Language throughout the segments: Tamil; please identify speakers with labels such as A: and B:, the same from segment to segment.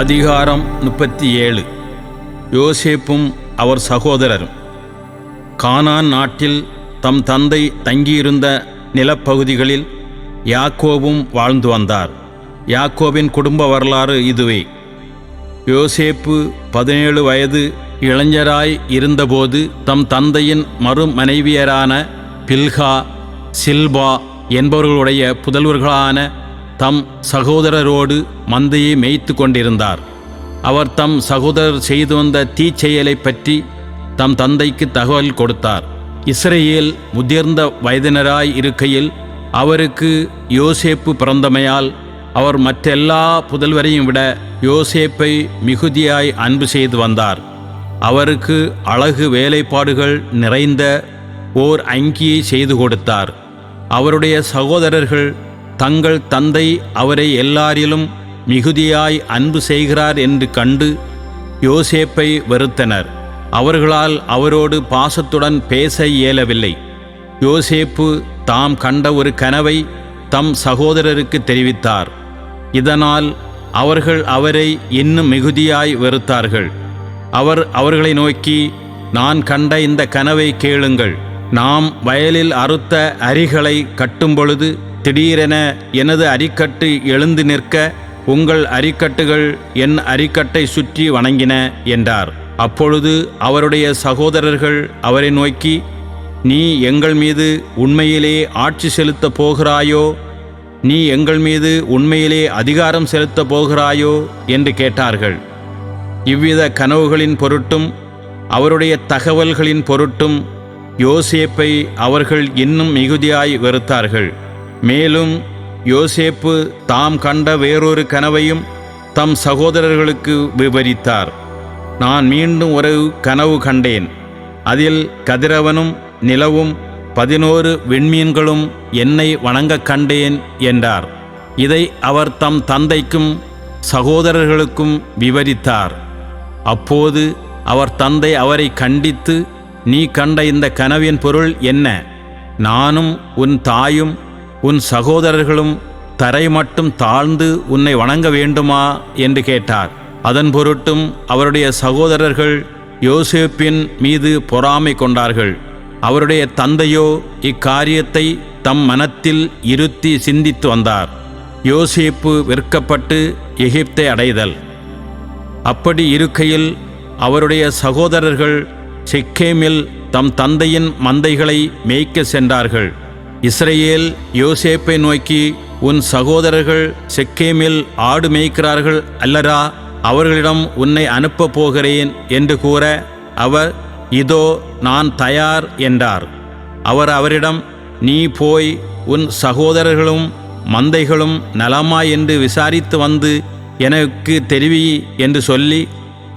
A: அதிகாரம் 37. யோசேப்பும் அவர் சகோதரரும். கானான் நாட்டில் தம் தந்தை தங்கியிருந்த நிலப்பகுதிகளில் யாக்கோபும் வாழ்ந்து வந்தார். யாக்கோபின் குடும்ப வரலாறு இதுவே. யோசேப்பு 17 வயது இளைஞராய் இருந்தபோது தம் தந்தையின் மறுமனைவியரான பில்கா, சில்பா என்பவர்களுடைய புதல்வர்களான தம் சகோதரரோடு மந்தையை மேய்த்து கொண்டிருந்தார். அவர் தம் சகோதரர் செய்து வந்த தீச்செயலை பற்றி தம் தந்தைக்கு தகவல் கொடுத்தார். இஸ்ரவேல் முதிர்ந்த வயதினராய் இருக்கையில் அவருக்கு யோசேப்பு பிறந்தமையால் அவர் மற்றெல்லா புதல்வரையும் விட யோசேப்பை மிகுதியாய் அன்பு செய்து வந்தார். அவருக்கு அழகு வேலைப்பாடுகள் நிறைந்த ஓர் அங்கியை செய்து கொடுத்தார். அவருடைய சகோதரர்கள் தங்கள் தந்தை அவரை எல்லாரிலும் மிகுதியாய் அன்பு செய்கிறார் என்று கண்டு யோசேப்பை வெறுத்தனர். அவர்களால் அவரோடு பாசத்துடன் பேச இயலவில்லை. யோசேப்பு தாம் கண்ட ஒரு கனவை தம் சகோதரருக்கு தெரிவித்தார். இதனால் அவர்கள் அவரை இன்னும் மிகுதியாய் வெறுத்தார்கள். அவர் அவர்களை நோக்கி, நான் கண்ட இந்த கனவை கேளுங்கள். நாம் வயலில் அறுத்த அரிகளை கட்டும் பொழுது திடீரென எனது அரிக்கட்டு எழுந்து நிற்க உங்கள் அரிக்கட்டுகள் என் அரிக்கட்டை சுற்றி வணங்கின என்றார். அப்பொழுது அவருடைய சகோதரர்கள் அவரை நோக்கி, நீ எங்கள் மீது உண்மையிலே ஆட்சி செலுத்தப் போகிறாயோ, நீ எங்கள் மீது உண்மையிலே அதிகாரம் செலுத்தப் போகிறாயோ என்று கேட்டார்கள். இவ்வித கனவுகளின் பொருட்டும் அவருடைய தகவல்களின் பொருட்டும் யோசேப்பை அவர்கள் இன்னும் மிகுதியாய் வெறுத்தார்கள். மேலும் யோசேப்பு தாம் கண்ட வேறொரு கனவையும் தம் சகோதரர்களுக்கு விவரித்தார். நான் மீண்டும் ஒரு கனவு கண்டேன். அதில் கதிரவனும் நிலவும் 11 விண்மீன்களும் என்னை வணங்க கண்டேன் என்றார். இதை அவர் தம் தந்தைக்கும் சகோதரர்களுக்கும் விவரித்தார். அப்போது அவர் தந்தை அவரை கண்டித்து, நீ கண்ட இந்த கனவின் பொருள் என்ன? நானும் உன் தாயும் உன் சகோதரர்களும் தரை மட்டும் தாழ்ந்து உன்னை வணங்க வேண்டுமா என்று கேட்டார். அதன் பொருட்டும் அவருடைய சகோதரர்கள் யோசேப்பின் மீது பொறாமை கொண்டார்கள். அவருடைய தந்தையோ இக்காரியத்தை தம் மனத்தில் இருத்தி சிந்தித்து வந்தார். யோசேப்பு விற்கப்பட்டு எகிப்தை அடைதல். அப்படி இருக்கையில் அவருடைய சகோதரர்கள் செக்கேமில் தம் தந்தையின் மந்தைகளை மேய்க்க சென்றார்கள். இஸ்ரவேல் யோசேப்பை நோக்கி, உன் சகோதரர்கள் செக்கேமில் ஆடு மேய்க்கிறார்கள் அல்லரா? அவர்களிடம் உன்னை அனுப்பப் போகிறேன் என்று கூற அவர், இதோ நான் தயார் என்றார். அவர் அவரிடம், நீ போய் உன் சகோதரர்களும் மந்தைகளும் நலமா என்று விசாரித்து வந்து எனக்கு தெரிவி என்று சொல்லி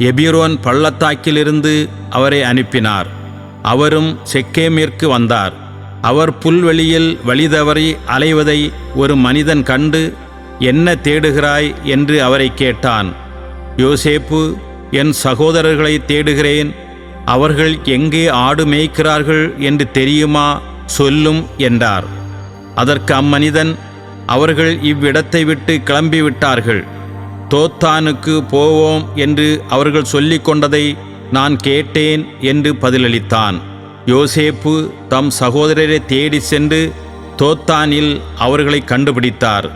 A: எபிரோன் பள்ளத்தாக்கிலிருந்து அவரை அனுப்பினார். அவரும் செக்கேமிற்கு வந்தார். அவர் புல்வெளியில் வழிதவறி அலைவதை ஒரு மனிதன் கண்டு, என்ன தேடுகிறாய் என்று அவரை கேட்டான். யோசேப்பு, என் சகோதரர்களை தேடுகிறேன். அவர்கள் எங்கே ஆடு மேய்க்கிறார்கள் என்று தெரியுமா? சொல்லும் என்றார். அதற்கு அம்மனிதன், அவர்கள் இவ்விடத்தை விட்டு கிளம்பிவிட்டார்கள். தோத்தானுக்கு போவோம் என்று அவர்கள் சொல்லிக் கொண்டதை நான் கேட்டேன் என்று பதிலளித்தான். யோசேப்பு தம் சகோதரரை தேடி சென்று தோத்தானில் அவர்களை கண்டுபிடித்தார்.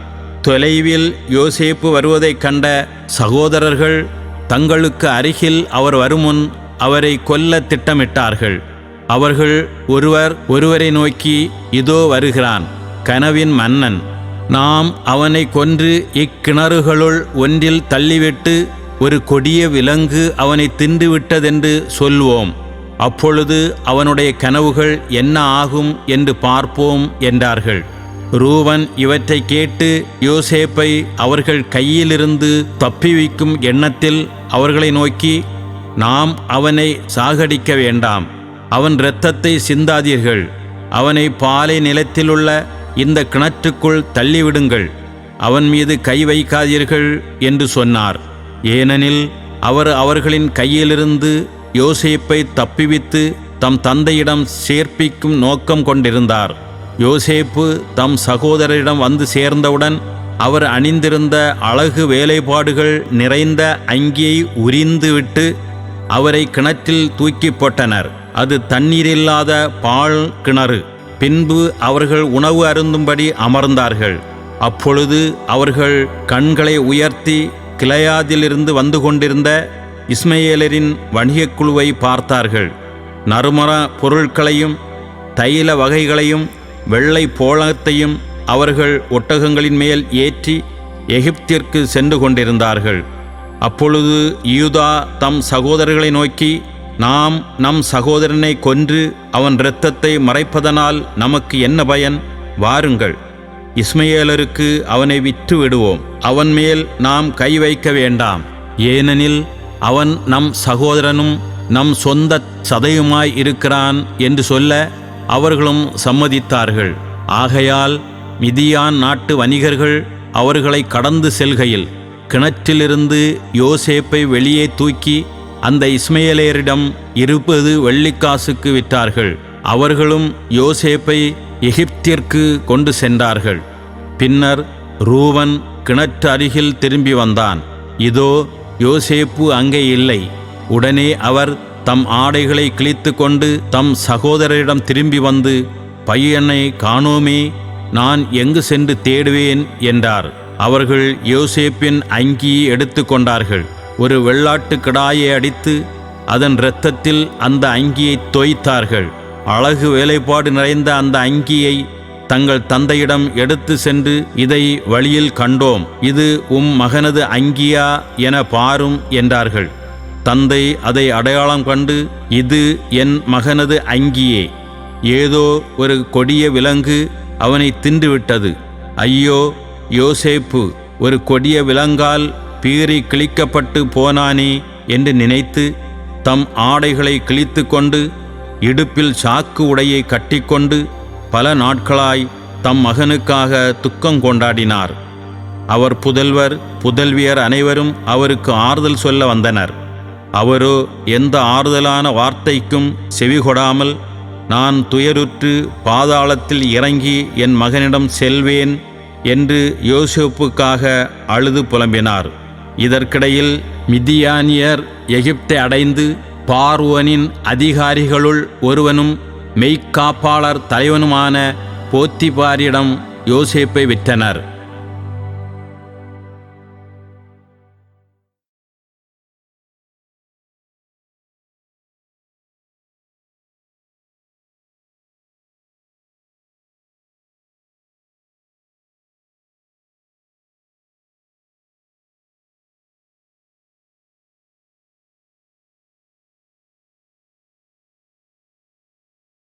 A: தொலைவில் யோசேப்பு வருவதைக் கண்ட சகோதரர்கள் தங்களுக்கு அருகில் அவர் வருமுன் அவரை கொல்ல திட்டமிட்டார்கள். அவர்கள் ஒருவரை நோக்கி, இதோ வருகிறான் கனவின் மன்னன். நாம் அவனை கொன்று இக்கிணறுகளுள் ஒன்றில் தள்ளிவிட்டு ஒரு கொடிய விலங்கு அவனை தின்றுவிட்டதென்று சொல்வோம். அப்பொழுது அவனுடைய கனவுகள் என்ன ஆகும் என்று பார்ப்போம் என்றார்கள். ரூபன் இவற்றை கேட்டு யோசேப்பை அவர்கள் கையிலிருந்து தப்பிவிக்கும் எண்ணத்தில் அவர்களை நோக்கி, நாம் அவனை சாகடிக்க வேண்டாம். அவன் இரத்தத்தை சிந்தாதீர்கள். அவனை பாலை நிலத்திலுள்ள இந்த கிணற்றுக்குள் தள்ளிவிடுங்கள். அவன் மீது கை வைக்காதீர்கள் என்று சொன்னார். ஏனெனில் அவர் அவர்களின் கையிலிருந்து யோசேப்பை தப்பிவித்து தம் தந்தையிடம் சேர்ப்பிக்கும் நோக்கம் கொண்டிருந்தார். யோசேப்பு தம் சகோதரரிடம் வந்து சேர்ந்தவுடன் அவர் அணிந்திருந்த அழகு வேலைப்பாடுகள் நிறைந்த அங்கியை உரிந்துவிட்டு அவரை கிணற்றில் தூக்கி போட்டனர். அது தண்ணீரில்லாத பாழ் கிணறு. பின்பு அவர்கள் உணவு அருந்தும்படி அமர்ந்தார்கள். அப்பொழுது அவர்கள் கண்களை உயர்த்தி கிளையாதிலிருந்து வந்து கொண்டிருந்த இஸ்மயேலரின் வணிகக் குழுவை பார்த்தார்கள். நறுமண பொருட்களையும் தைல வகைகளையும் வெள்ளை போளத்தையும் அவர்கள் ஒட்டகங்களின் மேல் ஏற்றி எகிப்திற்கு சென்று கொண்டிருந்தார்கள். அப்பொழுது யூதா தம் சகோதரர்களை நோக்கி, நாம் நம் சகோதரனை கொன்று அவன் இரத்தத்தை மறைப்பதனால் நமக்கு என்ன பயன்? வாருங்கள், இஸ்மயேலருக்கு அவனை விற்று விடுவோம். அவன் மேல் நாம் கை வைக்க வேண்டாம். ஏனெனில் அவன் நம் சகோதரனும் நம் சொந்த சதையுமாய் இருக்கிறான் என்று சொல்ல அவர்களும் சம்மதித்தார்கள். ஆகையால் மிதியான் நாட்டு வணிகர்கள் அவர்களை கடந்து செல்கையில் கிணற்றிலிருந்து யோசேப்பை வெளியே தூக்கி அந்த இஸ்மயேலரிடம் 20 வெள்ளிக்காசுக்கு விற்றார்கள். அவர்களும் யோசேப்பை எகிப்திற்கு கொண்டு சென்றார்கள். பின்னர் ரூபன் கிணற்று அருகில் திரும்பி வந்தான். இதோ, யோசேப்பு அங்கே இல்லை. உடனே அவர் தம் ஆடைகளை கிழித்து கொண்டு தம் சகோதரரிடம் திரும்பி வந்து, பையனை காணோமே, நான் எங்கு சென்று தேடுவேன் என்றார். அவர்கள் யோசேப்பின் அங்கியை எடுத்து கொண்டார்கள். ஒரு வெள்ளாட்டு கிடாயை அடித்து அதன் இரத்தத்தில் அந்த அங்கியை தோய்த்தார்கள். அழகு வேலைப்பாடு நிறைந்த அந்த அங்கியை தங்கள் தந்தையிடம் எடுத்து சென்று, இதை வழியில் கண்டோம், இது மகனது அங்கியா என பாரும் என்றார்கள். தந்தை அதை அடையாளம் கண்டு, இது என் மகனது அங்கியே, ஏதோ ஒரு கொடிய விலங்கு அவனை தின்றுவிட்டது. ஐயோ யோசேப்பு, ஒரு கொடிய விலங்கால் பீறி கிழிக்கப்பட்டு போனானே என்று நினைத்து தம் ஆடைகளை கிழித்து கொண்டு இடுப்பில் சாக்கு உடையை கட்டிக்கொண்டு பல நாட்களாய் தம் மகனுக்காக துக்கம் கொண்டாடினார். அவர் புதல்வர் புதல்வியர் அனைவரும் அவருக்கு ஆறுதல் சொல்ல வந்தனர். அவரோ எந்த ஆறுதலான வார்த்தைக்கும் செவிகொடாமல், நான் துயருற்று பாதாளத்தில் இறங்கி என் மகனிடம் செல்வேன் என்று யோசேப்புக்காக அழுது புலம்பினார். இதற்கிடையில் மிதியானியர் எகிப்தை அடைந்து பார்வோனின் அதிகாரிகளுள் ஒருவனும் மெய்க்காப்பாளர் தலைவனுமான போத்திபாரிடம் யோசேப்பை விற்றனர்.